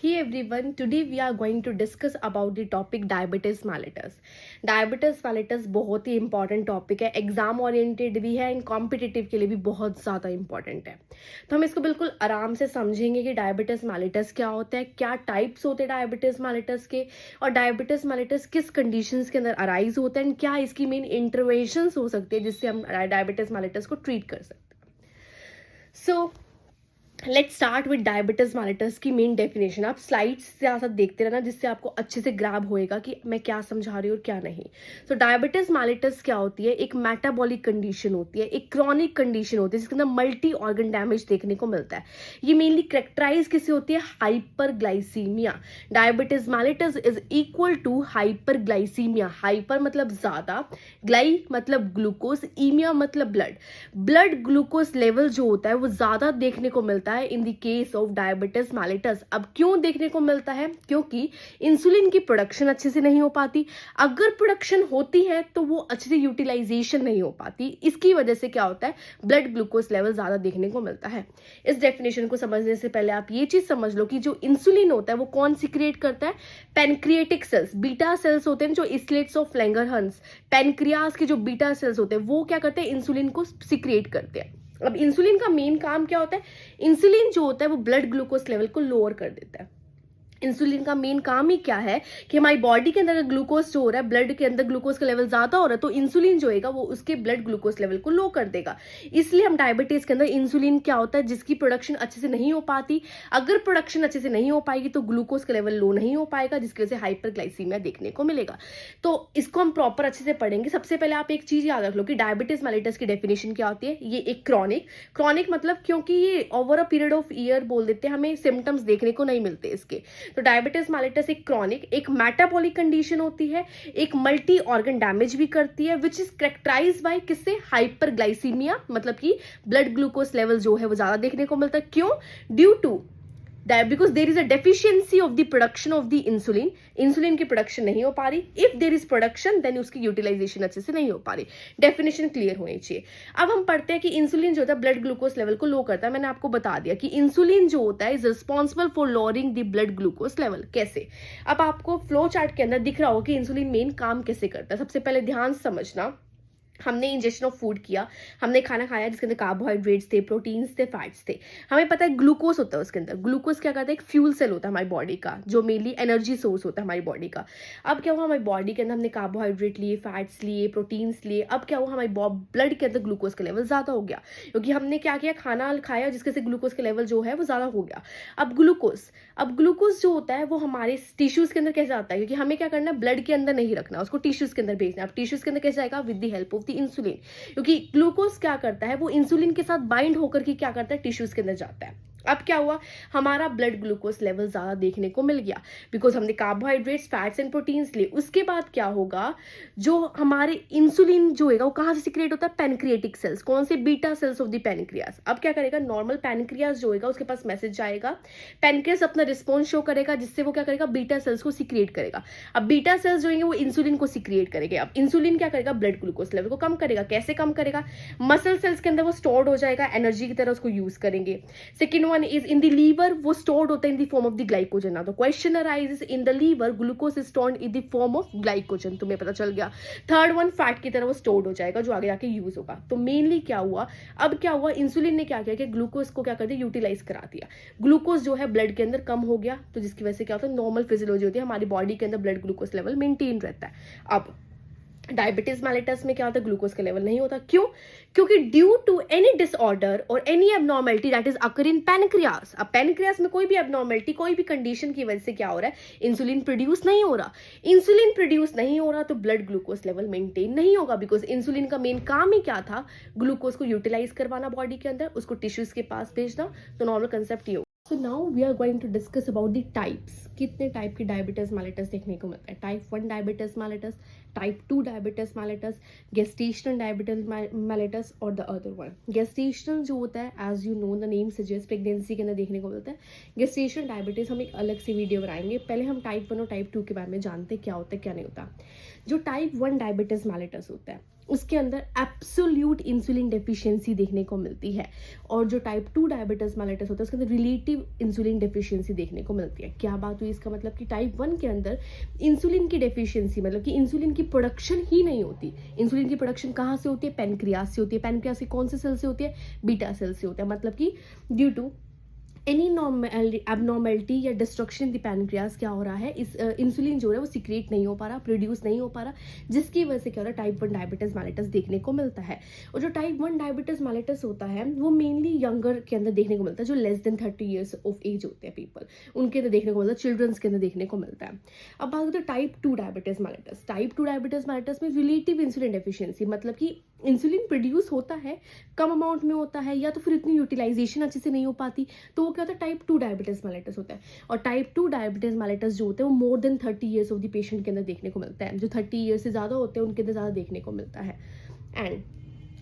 Hey everyone, today we are going to discuss about the topic diabetes mellitus. Diabetes mellitus बहुत ही important topic है, exam oriented भी है and competitive के लिए भी बहुत ज़्यादा इंपॉर्टेंट है. तो हम इसको बिल्कुल आराम से समझेंगे कि डायबिटीज मेलिटस क्या होता है, क्या टाइप्स होते हैं डायबिटीज मेलिटस के, और डायबिटीज मेलिटस किस कंडीशंस के अंदर अराइज होते हैं एंड क्या इसकी मेन इंटरवेंशंस हो सकते हैं जिससे हम डायबिटीज मेलिटस को ट्रीट कर सकते हैं. So let's start with diabetes mellitus की मेन डेफिनेशन. आप स्लाइड्स से साथ देखते रहना जिससे आपको अच्छे से ग्रैब होएगा कि मैं क्या समझा रही हूँ और क्या नहीं. तो डायबिटीज मेलिटस क्या होती है? एक मेटाबॉलिक कंडीशन होती है, एक क्रॉनिक कंडीशन होती है जिसके अंदर मल्टी ऑर्गन डैमेज देखने को मिलता है. ये मेनली करेक्टराइज किससे होती है? Hyperglycaemia. Diabetes mellitus is equal to hyperglycaemia. Hyper मतलब ज्यादा, ग्लाई मतलब ग्लूकोज, ईमिया मतलब ब्लड. ब्लड ग्लूकोज लेवल जो होता है वो ज्यादा देखने को मिलता है in the case of diabetes mellitus. अब क्यों देखने को मिलता है? क्योंकि इंसुलिन की प्रोडक्शन अच्छे से नहीं हो पाती. अगर प्रोडक्शन होती है तो वो अच्छे से यूटिलाइजेशन नहीं हो पाती. इसकी वजह से क्या होता है? ब्लड ग्लूकोज लेवल ज्यादा देखने को मिलता है. इस डेफिनेशन को समझने से पहले आप ये चीज समझ लो कि जो इंसुलिन होता है वो कौन सिक्रिएट करता है? पैनक्रिएटिक सेल्स, बीटा सेल्स होते हैं जो इसलेट्स ऑफ लैंगरहंस, पैनक्रियास के जो बीटा सेल्स होते हैं वो क्या करते हैं? इंसुलिन को सिक्रिएट करते हैं. अब इंसुलिन का मेन काम क्या होता है? इंसुलिन जो होता है वो ब्लड ग्लूकोज लेवल को लोअर कर देता है. इंसुलिन का मेन काम ही क्या है कि हमारी बॉडी के अंदर ग्लूकोज जो हो रहा है, ब्लड के अंदर ग्लूकोज का लेवल ज्यादा हो रहा है तो इंसुलिन जो है वो उसके ब्लड ग्लूकोज लेवल को लो कर देगा. इसलिए हम डायबिटीज के अंदर इंसुलिन क्या होता है जिसकी प्रोडक्शन अच्छे से नहीं हो पाती. अगर प्रोडक्शन अच्छे से नहीं हो पाएगी तो ग्लूकोज का लेवल लो नहीं हो पाएगा जिसकी वजह से हाइपरग्लाइसीमिया देखने को मिलेगा. तो इसको हम प्रॉपर अच्छे से पढ़ेंगे. सबसे पहले आप एक चीज याद रख लो कि डायबिटीज मेलिटस की डेफिनेशन क्या होती है. ये एक क्रॉनिक मतलब क्योंकि ये over a period of year बोल देते हैं, हमें सिम्टम्स देखने को नहीं मिलते इसके. तो डायबिटीज मेलिटस एक क्रॉनिक, एक मेटाबॉलिक कंडीशन होती है, एक मल्टी ऑर्गन डैमेज भी करती है विच इज करेक्टराइज्ड बाय किससे? हाइपरग्लाइसीमिया. मतलब कि ब्लड ग्लूकोज लेवल जो है वो ज्यादा देखने को मिलता है. क्यों? Due to because there is a deficiency of the production of the insulin. Insulin की प्रोडक्शन नहीं हो पा रही. If there is production then उसकी यूटिलाइजेशन अच्छे से नहीं हो पा रही. डेफिनेशन क्लियर होनी चाहिए. अब हम पढ़ते हैं कि इंसुलिन जो होता है ब्लड ग्लूकोज लेवल को लो करता है. मैंने आपको बता दिया कि इंसुलिन जो होता है is responsible for lowering the blood glucose level. कैसे? अब आपको फ्लो चार्ट के अंदर दिख रहा हो कि इंसुलिन मेन काम कैसे करता है. सबसे पहले ध्यान से समझना. हमने इंजेक्शन ऑफ फूड किया, हमने खाना खाया जिसके अंदर कार्बोहाइड्रेट्स थे, प्रोटीन्स थे, फैट्स थे. हमें पता है ग्लूकोज होता है उसके अंदर. ग्लूकोज क्या करता है? एक फ्यूल सेल होता है हमारी बॉडी का जो मेनली एनर्जी सोर्स होता है हमारी बॉडी का. अब क्या हुआ? हमारी बॉडी के अंदर हमने कार्बोहाइड्रेट लिए, फैट्स लिए, प्रोटीन्स लिए. अब क्या हुआ? हमारी ब्लड के अंदर ग्लूकोज का लेवल ज्यादा हो गया क्योंकि हमने क्या किया? खाना खाया जिसके से ग्लूकोज का लेवल जो है वो ज्यादा हो गया. अब ग्लूकोज जो होता है वो हमारे टिश्यूज के अंदर कैसे आता है? क्योंकि हमें क्या करना है? ब्लड के अंदर नहीं रखना, उसको टिश्यूज के अंदर भेजना. अब टिश्यूज के अंदर कैसे आएगा? With the help of the insulin. क्योंकि ग्लूकोज क्या करता है? वो इंसुलिन के साथ बाइंड होकर के क्या करता है? टिश्यूज के अंदर जाता है. अब क्या हुआ? हमारा ब्लड ग्लूकोज लेवल ज्यादा देखने को मिल गया बिकॉज हमने कार्बोहाइड्रेट्स, फैट्स एंड प्रोटीन्स लिए. उसके बाद क्या होगा? जो हमारे इंसुलिन जो है वो कहां से सिक्रिएट होता है? Pancreatic cells. कौन से? Beta cells of the pancreas. अब क्या करेगा? नॉर्मल पैनक्रियास जो है उसके पास मैसेज जाएगा, पैनक्रियास अपना रिस्पॉन्स शो करेगा जिससे वो क्या करेगा? बीटा सेल्स को सिक्रिएट करेगा. अब बीटा सेल्स जो है वो इंसुलिन को सिक्रिएट करेंगे. अब इंसुलिन क्या करेगा? ब्लड ग्लूकोज लेवल को कम करेगा. कैसे कम करेगा? मसल सेल्स के अंदर वो स्टोर्ड हो जाएगा, एनर्जी की तरह उसको यूज करेंगे. Second one is in the liver, वो स्टोर्ड होता है in the form of the glycogen. ना तो question arises in the liver glucose is stored in the form of glycogen. तुम्हें पता चल गया. थर्ड वन फैट की तरह वो स्टोर्ड हो जाएगा जो आगे जाके यूज होगा. तो मेनली क्या हुआ? अब क्या हुआ? इंसुलिन ने क्या किया कि ग्लूकोज को क्या कर दिया? यूटिलाइज करा दिया. ग्लूकोज जो है ब्लड के अंदर कम हो गया तो जिसकी वजह से क्या होता है? नॉर्मल फिजियोलॉजी होती है, हमारी बॉडी के अंदर ब्लड ग्लूकोज लेवल मेंटेन रहता है. अब डायबिटीज मेलिटस में क्या होता है? ग्लूकोज का लेवल नहीं होता. क्यों? क्योंकि ड्यू टू एनी डिसऑर्डर और any abnormality that is occur in pancreas. अब पैनक्रियास में कोई भी एबनॉर्मेलिटी, कोई भी कंडीशन की वजह से क्या हो रहा है? इंसुलिन प्रोड्यूस नहीं हो रहा. इंसुलिन प्रोड्यूस नहीं हो रहा तो ब्लड ग्लूकोज लेवल मेंटेन नहीं होगा बिकॉज इंसुलिन का मेन काम ही क्या था? ग्लूकोज को यूटिलाइज करवाना बॉडी के अंदर, उसको टिश्यूज के पास भेजना. तो नॉर्मल कंसेप्ट ये हो. So now we are going to discuss about the types. कितने टाइप की डायबिटीज मेलिटस देखने को मिलता है? Type 1 diabetes mellitus, type 2 diabetes mellitus, gestational diabetes mellitus और द अदर वन. गेस्टेशनल जो होता है as you know the name suggest pregnancy के अंदर देखने को मिलता है. गेस्टेशनल डायबिटीज हम एक अलग से वीडियो बनाएंगे. पहले हम टाइप 1 और टाइप 2 के बारे में जानते हैं क्या होता है क्या नहीं होता. जो टाइप 1 डायबिटीज मेलिटस होता है उसके अंदर एब्सोल्यूट इंसुलिन डेफिशिएंसी देखने को मिलती है। और जो टाइप 2 डायबिटीज मेलिटस होता है उसके अंदर रिलेटिव इंसुलिन डेफिशिएंसी देखने को मिलती है। क्या बात हुई इसका मतलब कि टाइप 1 के अंदर इंसुलिन की डेफिशिएंसी मतलब कि इंसुलिन की प्रोडक्शन ही नहीं होती। इंसुलिन की प्रोडक्शन कहाँ से होती है? पैनक्रियास से होती है। पैनक्रियास की कौन से सेल से होती है? बीटा सेल से होता है। मतलब कि ड्यू टू एनी एबनॉर्मेलिटी या डिस्ट्रक्शन इन द पैनक्रियास क्या हो रहा है, इस इंसुलिन जो है वो सिक्रिएट नहीं हो पा रहा, प्रोड्यूस नहीं हो पा रहा, जिसकी वजह से क्या हो रहा है, टाइप 1 डायबिटीज मेलिटस देखने को मिलता है। और जो टाइप 1 डायबिटीज मेलिटस होता है वो मेनली यंगर के अंदर देखने को मिलता है, जो less than 30 years of age होते हैं पीपल, उनके अंदर देखने को मिलता है, चिल्ड्रंस के अंदर देखने को मिलता है। अब बात करते हैं type 2 diabetes mellitus. Type 2 diabetes mellitus में रिलेटिव इंसुलिन डेफिशिएंसी मतलब कि इंसुलिन प्रोड्यूस होता है, कम अमाउंट में होता है, या तो फिर इतनी यूटिलाइजेशन अच्छे से नहीं हो पाती, तो वो क्या होता है, टाइप 2 डायबिटीज मेलिटस होता है। और टाइप 2 डायबिटीज मेलिटस जो होते हैं वो more than 30 years of the patient के अंदर देखने को मिलता है। जो 30 ईयर्स से ज़्यादा होते हैं उनके अंदर ज़्यादा देखने को मिलता है। एंड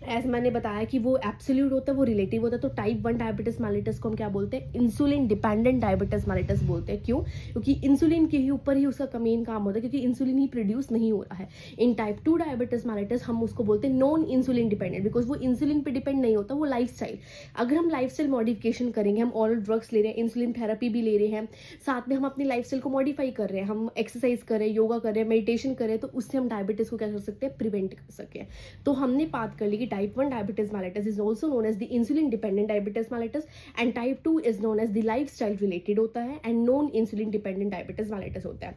एज मैंने बताया कि वो एब्सोल्यूट होता है, वो रिलेटिव होता है। तो टाइप 1 डायबिटीज मेलिटस को हम क्या बोलते हैं? इंसुलिन डिपेंडेंट डायबिटीज मेलिटस बोलते हैं। क्यों? क्योंकि इंसुलिन के ही ऊपर ही उसका मेन काम होता है, क्योंकि इंसुलिन ही प्रोड्यूस नहीं हो रहा है। इन टाइप 2 डायबिटीज मेलिटस हम उसको बोलते हैं नॉन इंसुलिन डिपेंडेंट, बिकॉज वो इंसुलिन पे डिपेंड नहीं होता, वो लाइफस्टाइल। अगर हम लाइफस्टाइल मॉडिफिकेशन करेंगे, हम ऑरल ड्रग्स ले रहे हैं, इंसुलिन थेरेपी भी ले रहे हैं, साथ में हम अपनी लाइफस्टाइल को मॉडिफाई कर रहे हैं, हम एक्सरसाइज कर रहे हैं, योगा कर रहे हैं, मेडिटेशन कर रहे हैं, तो उससे हम डायबिटीज को क्या कर सकते हैं? प्रिवेंट कर सकें। तो हमने बात कर ली कि type 1 diabetes mellitus is also known as the insulin dependent diabetes mellitus, and type 2 is known as the lifestyle related होता है, and non insulin dependent diabetes mellitus होता है।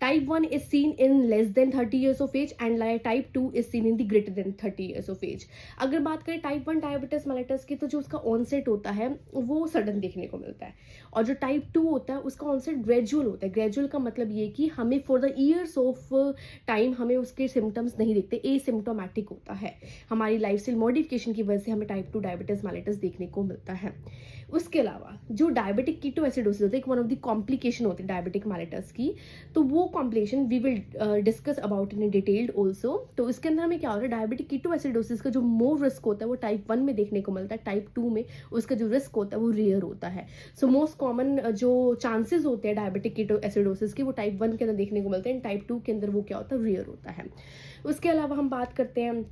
Type 1 is seen in less than 30 years of age and type 2 is seen in the greater than 30 years of age। अगर बात करें type 1 diabetes mellitus की, तो जो उसका ऑनसेट होता है वो सडन देखने को मिलता है, और जो टाइप 2 होता है उसका ऑनसेट ग्रेजुअल होता है। ग्रेजुअल का मतलब ये कि हमें for the years of time हमें उसके सिम्टम्स नहीं दिखते, एसिम्प्टोमेटिक होता है। हमारी लाइफस्टाइल मॉडिफिकेशन की वजह से हमें टाइप 2 डायबिटीज मेलिटस देखने को मिलता है। उसके अलावा जो डायबिटिक कीटोएसिडोसिस होता है, एक वन ऑफ द कॉम्प्लिकेशन होती है डायबिटिक मेलिटस की, तो वो complication we will discuss about in detailed also. तो इसके अंदर हमें क्या होता है, डायबिटिक कीटोएसिडोसिस का जो मोर रिस्क होता है वो टाइप 1 में देखने को मिलता है, टाइप 2 में उसका जो रिस्क होता है वो रेयर होता है। सो मोस्ट कॉमन जो चांसेस होते हैं डायबिटिक कीटोएसिडोसिस के, वो टाइप 1 के अंदर देखने को मिलते हैं, टाइप 2 के अंदर वो क्या होता है, रेयर होता है। उसके अलावा हम बात करते हैं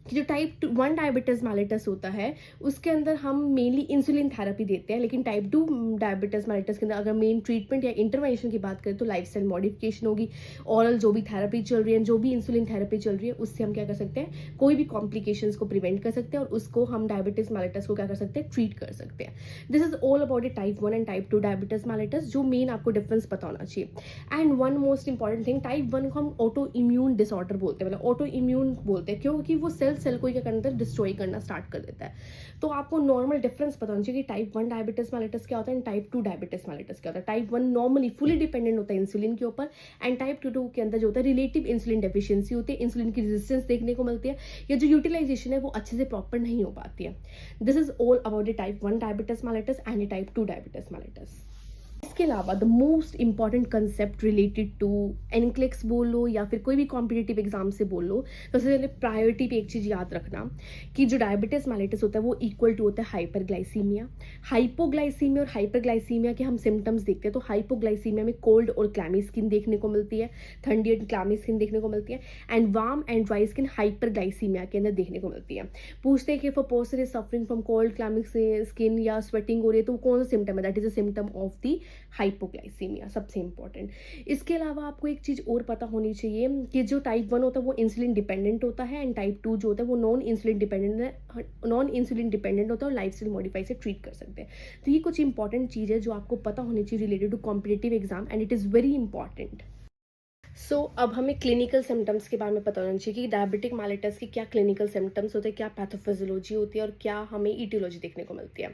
कि जो टाइप 1 डायबिटीज मेलिटस होता है उसके अंदर हम मेनली इंसुलिन थेरेपी देते हैं, लेकिन टाइप 2 डायबिटीज मेलिटस के अंदर अगर मेन ट्रीटमेंट या इंटरवेंशन की बात करें तो लाइफस्टाइल मॉडिफिकेशन होगी, ऑरल जो भी थेरेपी चल रही है, जो भी इंसुलिन थेरेपी चल रही है, उससे हम क्या कर सकते हैं, कोई भी कॉम्प्लिकेशंस को प्रिवेंट कर सकते हैं और उसको हम डायबिटीज मेलिटस को क्या कर सकते हैं, ट्रीट कर सकते हैं। This is all about the type 1 and type 2 diabetes mellitus, जो मेन आपको डिफरेंस पता होना चाहिए। And one most important thing, type 1 को हम ऑटो इम्यून डिसऑर्डर बोलते हैं, मतलब ऑटो इम्यून बोलते हैं क्योंकि वो सेल को क्या करता है, डिस्ट्रॉय करना स्टार्ट कर देता है। तो आपको नॉर्मल डिफरेंस पता होना चाहिए कि टाइप 1 डायबिटीज मेलिटस क्या होता है एंड टाइप 2 डायबिटीज मेलिटस क्या होता है। टाइप 1 नॉर्मली फुली डिपेंडेंट होता है इंसुलिन के ऊपर, एंड टाइप 2 के अंदर जो होता है रिलेटिव इंसुलिन डेफिशिएंसी होती है, इंसुलिन की रेजिस्टेंस देखने को मिलती है, या जो यूटिलाइजेशन है वो अच्छे से प्रॉपर नहीं हो पाती है। This is all about the type 1 diabetes mellitus and type 2 diabetes mellitus. इसके अलावा the most important concept related to NCLEX बोल लो या फिर कोई भी कॉम्पिटिटिव एग्जाम से बोल लो, तो सबसे पहले प्रायोरिटी पे एक चीज़ याद रखना कि जो डायबिटीज मेलिटस होता है वो इक्वल टू होता है हाइपरग्लाइसीमिया। हाइपोग्लाइसीमिया और हाइपरग्लाइसीमिया के हम सिम्टम्स देखते हैं, तो हाइपोग्लाइसीमिया में कोल्ड और क्लैमी स्किन देखने को मिलती है, ठंडी एंड क्लैमी स्किन देखने को मिलती है, and warm and dry skin hyperglycaemia के अंदर देखने को मिलती है। पूछते हैं कि if a person is suffering from cold clammy skin या स्वेटिंग हो रही है तो कौन सा सिम्टम है, that is a symptom of the hypoglycaemia, सबसे इंपॉर्टेंट। इसके अलावा आपको एक चीज और पता होनी चाहिए कि जो टाइप 1 होता है वो इंसुलिन डिपेंडेंट होता है, एंड टाइप 2 जो होता है वो नॉन इंसुलिन डिपेंडेंट होता है और लाइफस्टाइल मॉडिफाई से ट्रीट कर सकते हैं। तो ये कुछ इंपॉर्टेंट चीज है जो आपको पता होनी चाहिए related to competitive exam, and it is very important. So अब हमें क्लिनिकल सिम्टम्स के बारे में पता होना चाहिए कि डायबिटिक मेलिटस की क्या क्लिनिकल सिम्टम्स होते हैं, क्या पैथोफिजियोलॉजी होती है और क्या हमें ईटियोलॉजी देखने को मिलती है।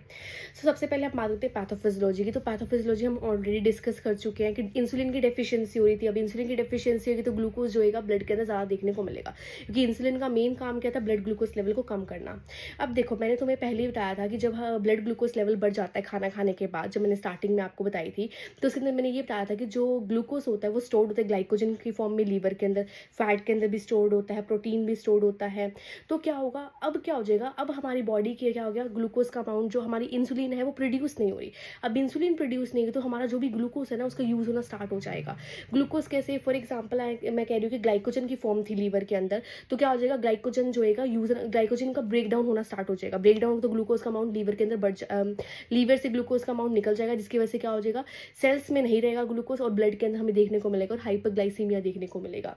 सबसे पहले हम बात करते हैं पैथोफिजियोलॉजी की। तो पैथोफिजियोलॉजी हम ऑलरेडी डिस्कस कर चुके हैं कि इंसुलिन की डेफिशिएंसी हो रही थी। अब इंसुलिन की डेफिशिएंसी होगी तो ग्लूकोज जो होगा ब्लड के अंदर ज़्यादा देखने को मिलेगा, क्योंकि इंसुलिन का मेन काम क्या था, ब्लड ग्लूकोज लेवल को कम करना। अब देखो, मैंने तुम्हें पहले ही बताया था कि जब ब्लड ग्लूकोज लेवल बढ़ जाता है खाना खाने के बाद, जब मैंने स्टार्टिंग में आपको बताई थी, तो उसके अंदर मैंने ये बताया था कि जो ग्लूकोज होता है वो स्टोर्ड होता है ग्लाइकोजन ग्लाइकोजन की फॉर्म में लीवर के अंदर, फैट के अंदर भी स्टोर्ड होता है, प्रोटीन भी स्टोर्ड होता है। तो क्या होगा, अब क्या हो जाएगा, अब हमारी बॉडी की क्या हो गया, ग्लूकोज का अमाउंट जो हमारी इंसुलिन है वो प्रोड्यूस नहीं हो रही। अब इंसुलिन प्रोड्यूस नहीं होगी तो हमारा जो भी ग्लूकोज है ना उसका यूज़ होना स्टार्ट हो जाएगा। ग्लूकोज कैसे, फॉर एग्जाम्पल मैं कह रही हूँ कि ग्लाइकोजन की फॉर्म थी लीवर के अंदर, तो क्या हो जाएगा, ग्लाइकोजन जो है ग्लाइकोजन का ब्रेक डाउन होना स्टार्ट हो जाएगा। ब्रेक डाउन तो ग्लूकोज का अमाउंट लीवर के अंदर लीवर से ग्लूकोज का अमाउंट निकल जाएगा, जिसकी वजह से क्या हो जाएगा, सेल्स में नहीं रहेगा ग्लूकोज और ब्लड के अंदर हमें देखने को मिलेगा और हाइपरग्लाइसीमिया देखने को मिलेगा।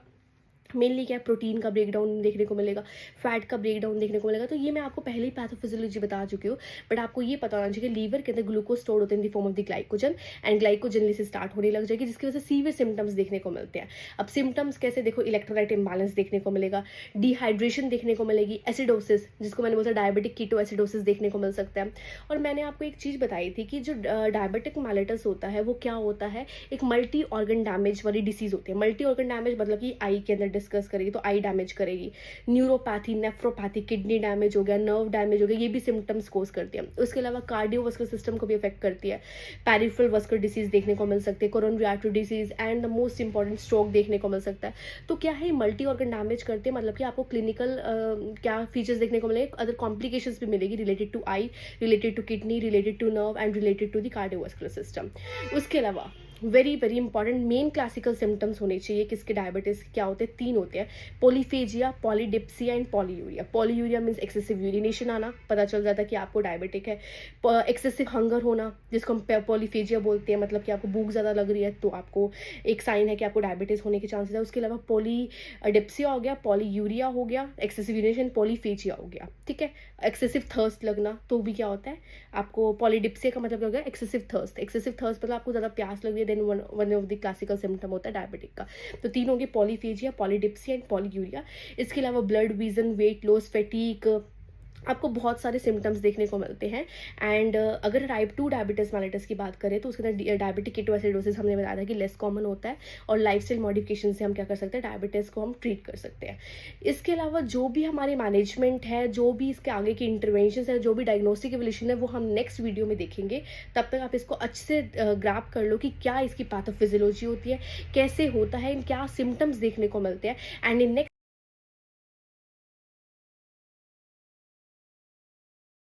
मेनली क्या है, प्रोटीन का ब्रेकडाउन देखने को मिलेगा, फैट का ब्रेकडाउन देखने को मिलेगा। तो ये मैं आपको पहले ही पैथोफिजियोलॉजी बता चुकी हूँ, बट आपको ये पता होना चाहिए कि लीवर के अंदर ग्लूकोज स्टोर होते हैं इन the form of the glycogen, and glycogen से स्टार्ट होने लग जाएगी, जिसकी वजह से सीवियर सिम्टम्स देखने को मिलते हैं। अब सिम्टम्स कैसे, देखो, इलेक्ट्रोलाइट इंबैलेंस देखने को मिलेगा, डिहाइड्रेशन देखने को मिलेगी, एसिडोसिस, जिसको मैंने बोला डायबिटिक कीटो एसिडोसिस देखने को मिल सकता है। और मैंने आपको एक चीज़ बताई थी कि जो डायबिटिक मेलिटस होता है वो क्या होता है, एक मल्टी ऑर्गन डैमेज वाली डिसीज होती है। मल्टी ऑर्गन डैमेज मतलब कि आई के अंदर डिस्कस करेगी तो आई डैमेज करेगी, न्यूरोपैथी, नेफ्रोपैथी, किडनी डैमेज हो गया, नर्व डैमेज हो गया, ये भी सिम्टम्स कोज करती है। उसके अलावा कार्डियोवास्कुलर सिस्टम को भी अफेक्ट करती है, पेरिफेरल वास्कुलर डिसीज देखने को मिल सकती है, coronary artery disease, and the most important stroke देखने को मिल सकता है। तो क्या है, मल्टी ऑर्गन डैमेज करते हैं, मतलब कि आपको क्लिनिकल क्या फीचर्स देखने को मिलेंगे, अदर कॉम्प्लिकेशंस भी मिलेगी related to eye, related to kidney, related to nerve and related to the cardiovascular system. उसके अलावा very very important main classical symptoms होने चाहिए किसके, डायबिटीज क्या होते हैं, 3 होते हैं, polyphagia, polydipsia and polyuria. Polyuria means excessive urination आना, पता चल जाता है कि आपको डायबिटिक है। एक्सेसिव हंगर होना, जिसको हम पॉलीफेजिया बोलते हैं, मतलब कि आपको भूख ज़्यादा लग रही है तो आपको एक साइन है कि आपको डायबिटीज़ होने के चांसेस है। उसके अलावा पॉलीडिप्सिया हो गया, पॉलीयूरिया हो गया, एक्सेसिव यूरिनेशन, पॉलीफेजिया हो गया, ठीक है। एक्सेसिव थर्स्ट लगना तो भी क्या होता है, आपको पॉलीडिप्सिया का मतलब क्या हो गया, एक्सेसिव थर्स्ट। एक्सेसिव थर्स्ट मतलब आपको ज़्यादा प्यास लग रही है, then one of the classical symptom होता है डायबिटिक का। तो 3 होंगे, पॉलीफेजिया, पॉलीडिप्सिया एंड पॉलीयूरिया। इसके अलावा blurred vision, weight loss, fatigue, आपको बहुत सारे सिम्टम्स देखने को मिलते हैं। एंड अगर टाइप 2 डायबिटीज मेलिटस की बात करें तो उसके अंदर डायबिटिक कीटोएसिडोसिस हमने बताया था कि लेस कॉमन होता है, और लाइफस्टाइल मॉडिफिकेशन से हम क्या कर सकते हैं, डायबिटीज़ को हम ट्रीट कर सकते हैं। इसके अलावा जो भी हमारी मैनेजमेंट है, जो भी इसके आगे की इंटरवेंशन है, जो भी डायग्नोस्टिक एवोल्यूशन है, वो हम नेक्स्ट वीडियो में देखेंगे। तब तक आप इसको अच्छे से ग्रैप कर लो कि क्या इसकी पैथोफिजियोलॉजी होती है, कैसे होता है, क्या सिम्टम्स देखने को मिलते हैं, एंड इन नेक्स्ट